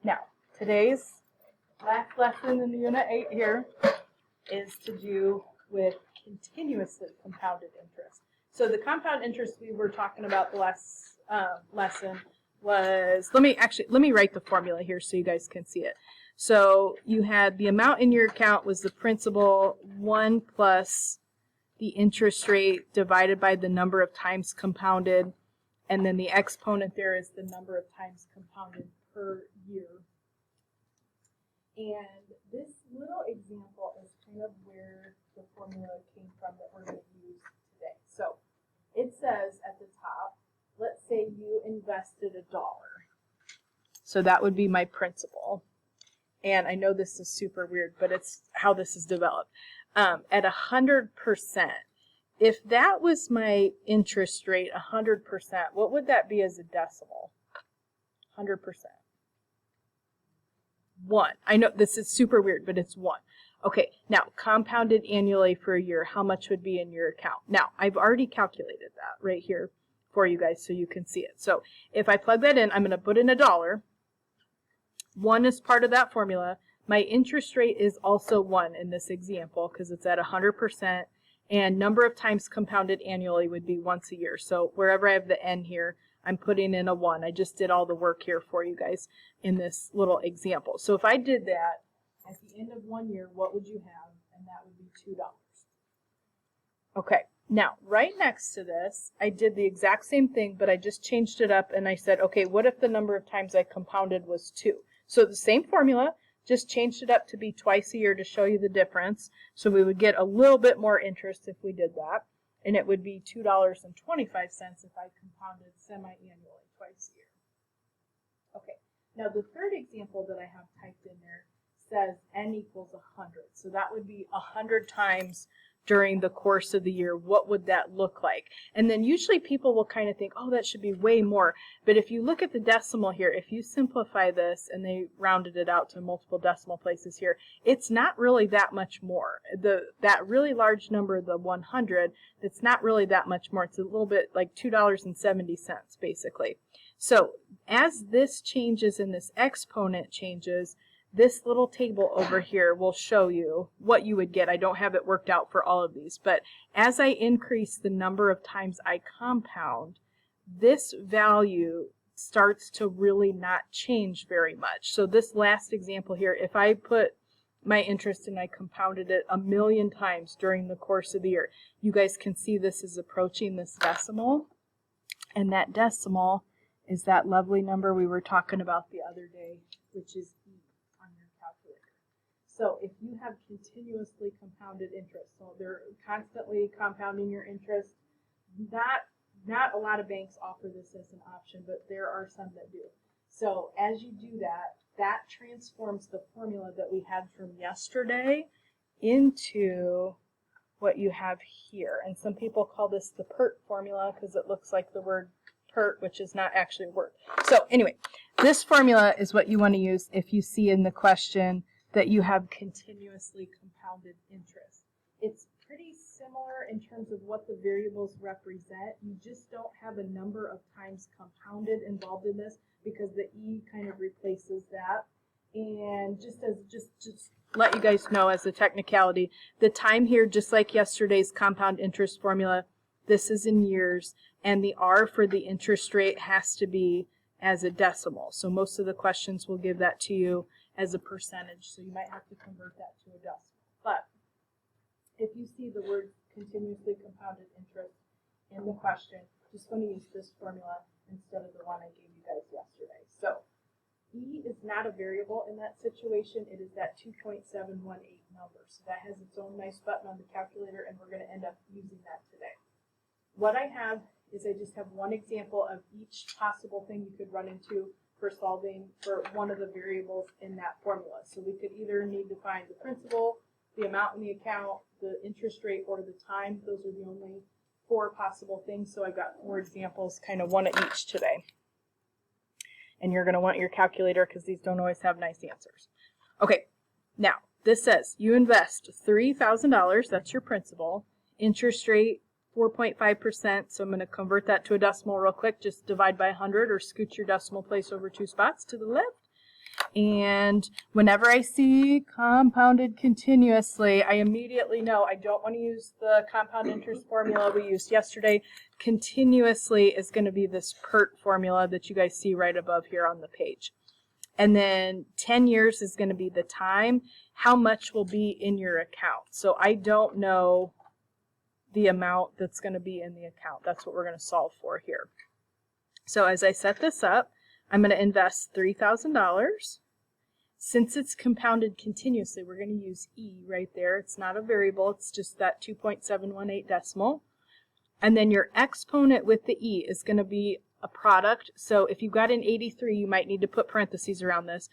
Now, today's last lesson in the Unit 8 here is to do with continuously compounded interest. So the compound interest we were talking about the last lesson was, let me write the formula here so you guys can see it. So you had the amount in your account was the principal 1 plus the interest rate divided by the number of times compounded, and then the exponent there is the number of times compounded per year. And this little example is kind of where the formula came from that we're going to use today. So it says at the top, let's say you invested $1. So that would be my principal. And I know this is super weird, but it's how this is developed. At 100%, if that was my interest rate, 100%, what would that be as a decimal? 100%. 1. I know this is super weird, but it's 1. Okay, now compounded annually for a year, how much would be in your account? Now, I've already calculated that right here for you guys so you can see it. So if I plug that in, I'm going to put in $1. 1 is part of that formula. My interest rate is also 1 in this example because it's at 100%, and number of times compounded annually would be once a year. So wherever I have the N here, I'm putting in a 1. I just did all the work here for you guys in this little example. So if I did that at the end of 1 year, what would you have? And that would be $2. Okay, now right next to this, I did the exact same thing, but I just changed it up and I said, okay, what if the number of times I compounded was 2? So the same formula, just changed it up to be twice a year to show you the difference. So we would get a little bit more interest if we did that. And it would be $2.25 if I compounded semi-annually twice a year. Okay, now the third example that I have typed in there says N equals 100. So that would be 100 times during the course of the year. What would that look like? And then usually people will kind of think, oh, that should be way more. But if you look at the decimal here, if you simplify this, and they rounded it out to multiple decimal places here, it's not really that much more. That really large number, the 100, it's not really that much more. It's a little bit like $2.70 basically. So as this changes and this exponent changes, this little table over here will show you what you would get. I don't have it worked out for all of these, but as I increase the number of times I compound, this value starts to really not change very much. So this last example here, if I put my interest and I compounded it 1,000,000 times during the course of the year, you guys can see this is approaching this decimal, and that decimal is that lovely number we were talking about the other day, which is so if you have continuously compounded interest, so they're constantly compounding your interest, not a lot of banks offer this as an option, but there are some that do. So as you do that, that transforms the formula that we had from yesterday into what you have here. And some people call this the Pert formula because it looks like the word Pert, which is not actually a word. So anyway, this formula is what you want to use if you see in the question that you have continuously compounded interest. It's pretty similar in terms of what the variables represent. You just don't have a number of times compounded involved in this because the E kind of replaces that. And just let you guys know as a technicality, the time here, just like yesterday's compound interest formula, this is in years, and the R for the interest rate has to be as a decimal. So most of the questions will give that to you as a percentage, so you might have to convert that to a decimal. But if you see the word continuously compounded interest in the question, just going to use this formula instead of the one I gave you guys yesterday. So E is not a variable in that situation. It is that 2.718 number. So that has its own nice button on the calculator, and we're going to end up using that today. What I have is I just have one example of each possible thing you could run into for solving for one of the variables in that formula. So we could either need to find the principal, the amount in the account, the interest rate, or the time. Those are the only 4 possible things. So I've got 4 examples, kind of one at each today. And you're going to want your calculator because these don't always have nice answers. Okay, now this says you invest $3,000, that's your principal, interest rate 4.5%, so I'm going to convert that to a decimal real quick. Just divide by 100 or scoot your decimal place over 2 spots to the left. And whenever I see compounded continuously, I immediately know I don't want to use the compound interest formula we used yesterday. Continuously is going to be this Pert formula that you guys see right above here on the page. And then 10 years is going to be the time. How much will be in your account? So I don't know the amount that's going to be in the account. That's what we're going to solve for here. So as I set this up, I'm going to invest $3,000. Since it's compounded continuously, we're going to use E right there. It's not a variable. It's just that 2.718 decimal. And then your exponent with the E is going to be a product. So if you've got an 83, you might need to put parentheses around this.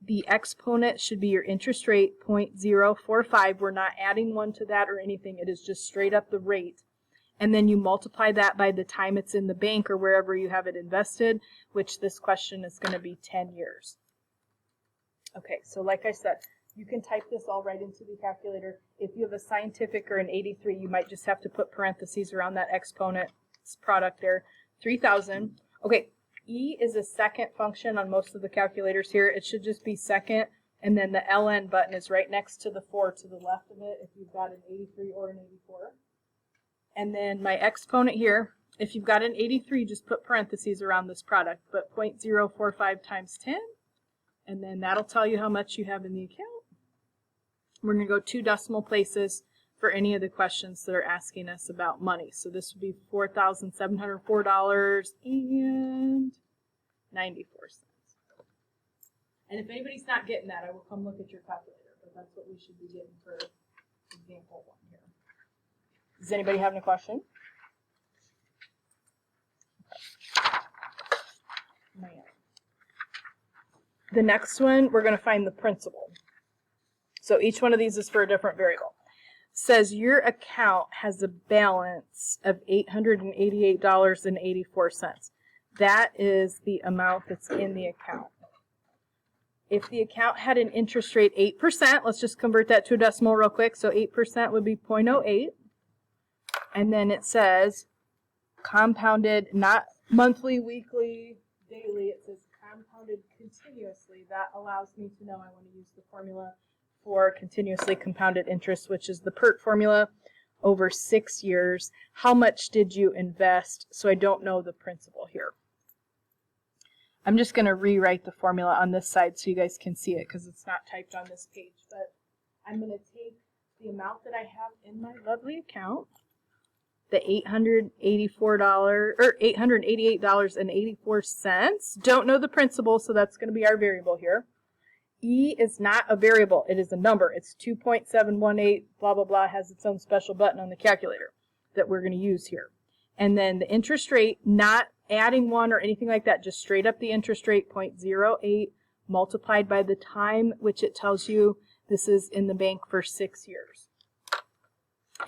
The exponent should be your interest rate, 0.045. We're not adding one to that or anything. It is just straight up the rate. And then you multiply that by the time it's in the bank or wherever you have it invested, which this question is going to be 10 years. Okay, so like I said, you can type this all right into the calculator. If you have a scientific or an 83, you might just have to put parentheses around that exponent product there, 3,000. Okay, E is a second function on most of the calculators here. It should just be second, and then the LN button is right next to the 4 to the left of it if you've got an 83 or an 84. And then my exponent here, if you've got an 83, just put parentheses around this product, but 0.045 times 10, and then that'll tell you how much you have in the account. We're going to go 2 decimal places for any of the questions that are asking us about money. So this would be $4,704.94. And if anybody's not getting that, I will come look at your calculator, but that's what we should be getting for example 1 here. Does anybody have any question? Okay. The next one, we're going to find the principal. So each one of these is for a different variable. It says your account has a balance of $888.84. That is the amount that's in the account. If the account had an interest rate 8%, let's just convert that to a decimal real quick. So 8% would be 0.08. And then it says compounded, not monthly, weekly, daily. It says compounded continuously. That allows me to know I want to use the formula for continuously compounded interest, which is the Pert formula over 6 years. How much did you invest? So I don't know the principal here. I'm just going to rewrite the formula on this side so you guys can see it because it's not typed on this page. But I'm going to take the amount that I have in my lovely account, the $888.84. Don't know the principal, so that's going to be our variable here. E is not a variable. It is a number. It's 2.718, blah, blah, blah, has its own special button on the calculator that we're going to use here. And then the interest rate, not adding one or anything like that, just straight up the interest rate, 0.08 multiplied by the time, which it tells you this is in the bank for 6 years.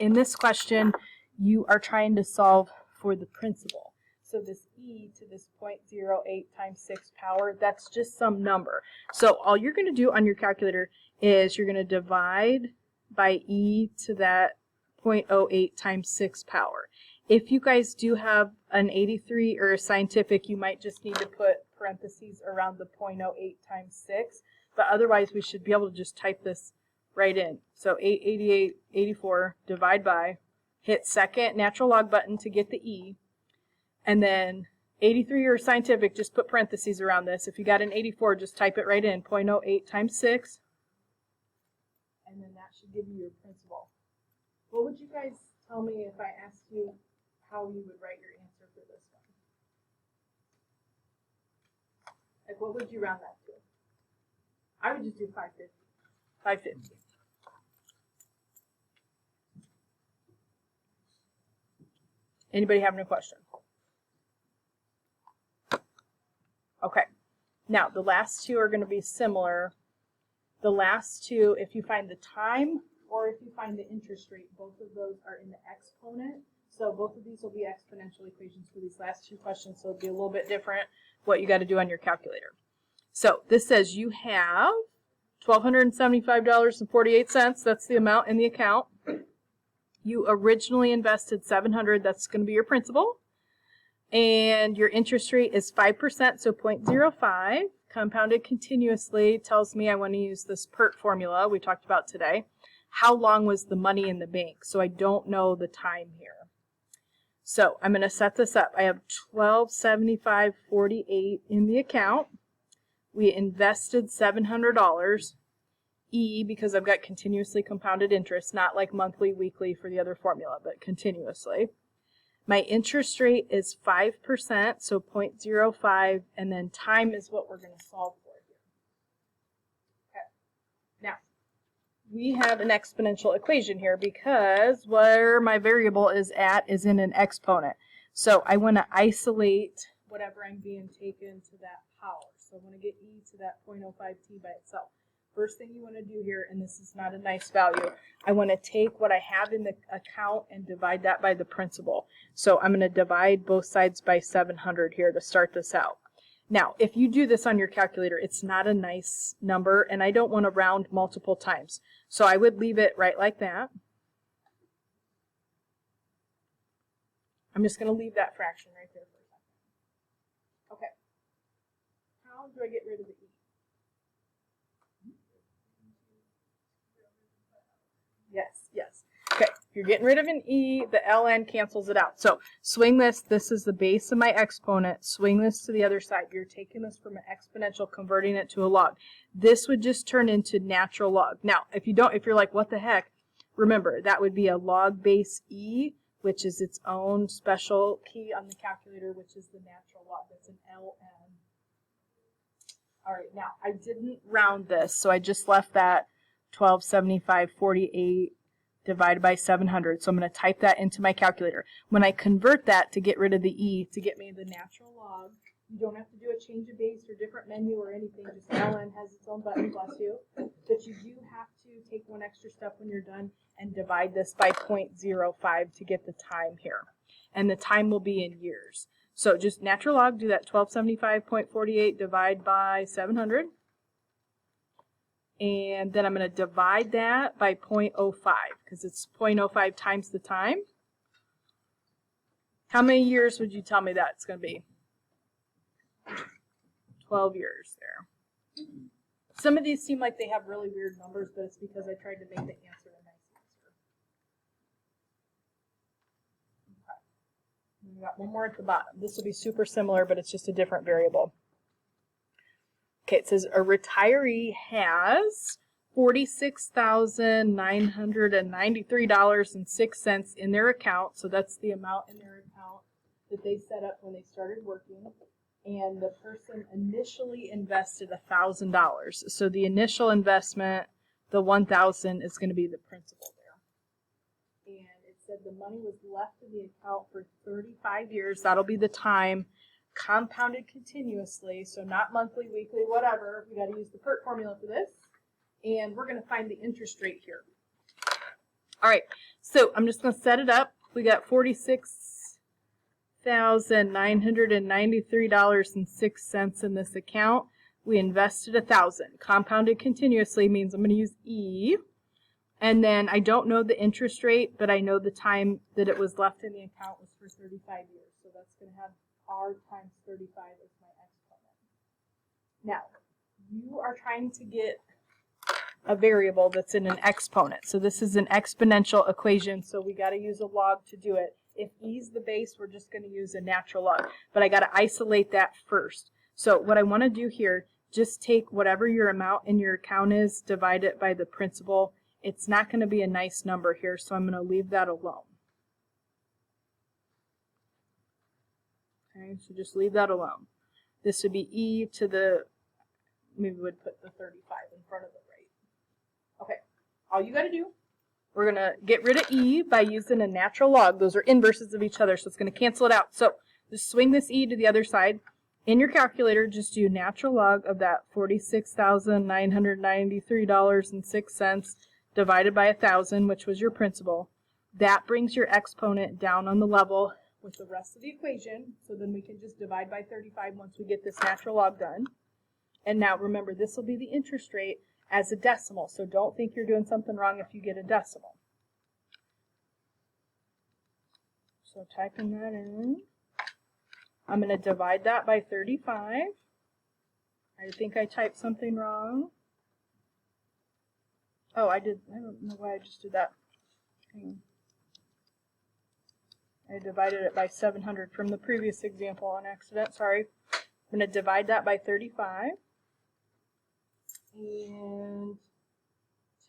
In this question, you are trying to solve for the principal. So this E to this 0.08 times 6 power, that's just some number. So all you're going to do on your calculator is you're going to divide by E to that 0.08 times 6 power. If you guys do have an 83 or a scientific, you might just need to put parentheses around the 0.08 times 6. But otherwise, we should be able to just type this right in. So 888.84 divide by, hit second natural log button to get the E. And then 83 or scientific, just put parentheses around this. If you got an 84, just type it right in, 0.08 times 6. And then that should give you your principal. What would you guys tell me if I asked you how you would write your answer for this one? Like, what would you round that to? I would just do 550. 550. Anybody have any question? Okay. Now, the last two are going to be similar. The last two, if you find the time or if you find the interest rate, both of those are in the exponent. So both of these will be exponential equations for these last two questions. So it'll be a little bit different what you got to do on your calculator. So this says you have $1,275.48. That's the amount in the account. You originally invested $700. That's going to be your principal. And your interest rate is 5%, so 0.05. compounded continuously tells me I want to use this Pert formula we talked about today. How long was the money in the bank? So I don't know the time here. So I'm going to set this up. I have $1275.48 in the account. We invested $700. E, because I've got continuously compounded interest, not like monthly, weekly for the other formula, but continuously. My interest rate is 5%, so 0.05, and then time is what we're going to solve for here. Okay. Now, we have an exponential equation here because where my variable is at is in an exponent. So I want to isolate whatever I'm being taken to that power. So I want to get e to that 0.05t by itself. First thing you want to do here, and this is not a nice value, I want to take what I have in the account and divide that by the principal. So I'm going to divide both sides by 700 here to start this out. Now, if you do this on your calculator, it's not a nice number, and I don't want to round multiple times. So I would leave it right like that. I'm just going to leave that fraction right there for a second. Okay. How do I get rid of the e? Yes, yes. Okay, if you're getting rid of an e, the ln cancels it out. So swing this. This is the base of my exponent. Swing this to the other side. You're taking this from an exponential, converting it to a log. This would just turn into natural log. Now, if you're like, what the heck? Remember, that would be a log base e, which is its own special key on the calculator, which is the natural log. That's an ln. All right, now I didn't round this, so I just left that 1275.48 divided by 700. So I'm going to type that into my calculator. When I convert that to get rid of the e, to get me the natural log, you don't have to do a change of base or different menu or anything. Just ln has its own button, bless you. But you do have to take one extra step when you're done and divide this by 0.05 to get the time here. And the time will be in years. So just natural log, do that 1275.48 divide by 700. And then I'm going to divide that by 0.05 because it's 0.05 times the time. How many years would you tell me that it's going to be? 12 years there. Some of these seem like they have really weird numbers, but it's because I tried to make the answer a nice answer. Okay. We got one more at the bottom. This will be super similar, but it's just a different variable. Okay, it says a retiree has $46,993.06 in their account. So that's the amount in their account that they set up when they started working. And the person initially invested $1,000. So the initial investment, the $1,000, is going to be the principal there. And it said the money was left in the account for 35 years. That'll be the time. Compounded continuously, so not monthly, weekly, whatever. We got to use the Pert formula for this. And we're going to find the interest rate here. All right, so I'm just going to set it up. We got $46,993.06 in this account. We invested $1,000. Compounded continuously means I'm going to use E. And then I don't know the interest rate, but I know the time that it was left in the account was for 35 years. So that's going to have R times 35 is my exponent. Now, you are trying to get a variable that's in an exponent. So this is an exponential equation, so we got to use a log to do it. If e is the base, we're just going to use a natural log. But I got to isolate that first. So what I want to do here, just take whatever your amount in your account is, divide it by the principal. It's not going to be a nice number here, so I'm going to leave that alone. Okay, so just leave that alone. This would be e to the, maybe we would put the 35 in front of the rate. Okay, all you got to do, we're going to get rid of e by using a natural log. Those are inverses of each other, so it's going to cancel it out. So just swing this e to the other side. In your calculator, just do natural log of that $46,993.06 divided by 1,000, which was your principal. That brings your exponent down on the level with the rest of the equation, so then we can just divide by 35 once we get this natural log done. And now remember, this will be the interest rate as a decimal, so don't think you're doing something wrong if you get a decimal. So typing that in, I'm going to divide that by 35, I think I typed something wrong. Oh, I did. I don't know why I just did that. I divided it by 700 from the previous example on accident. Sorry. I'm going to divide that by 35. And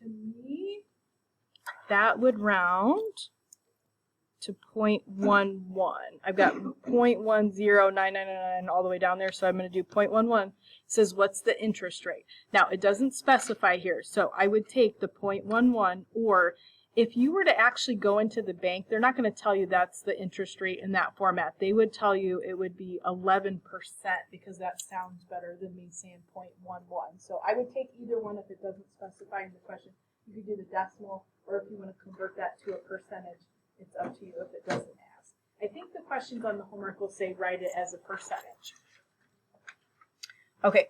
to me, that would round to 0.11. I've got 0.10999 all the way down there, so I'm going to do 0.11. It says, what's the interest rate? Now, it doesn't specify here, so I would take the 0.11, or if you were to actually go into the bank, they're not going to tell you that's the interest rate in that format. They would tell you it would be 11% because that sounds better than me saying 0.11. So I would take either one if it doesn't specify in the question. You could do the decimal, or if you want to convert that to a percentage, it's up to you if it doesn't ask. I think the questions on the homework will say write it as a percentage. Okay,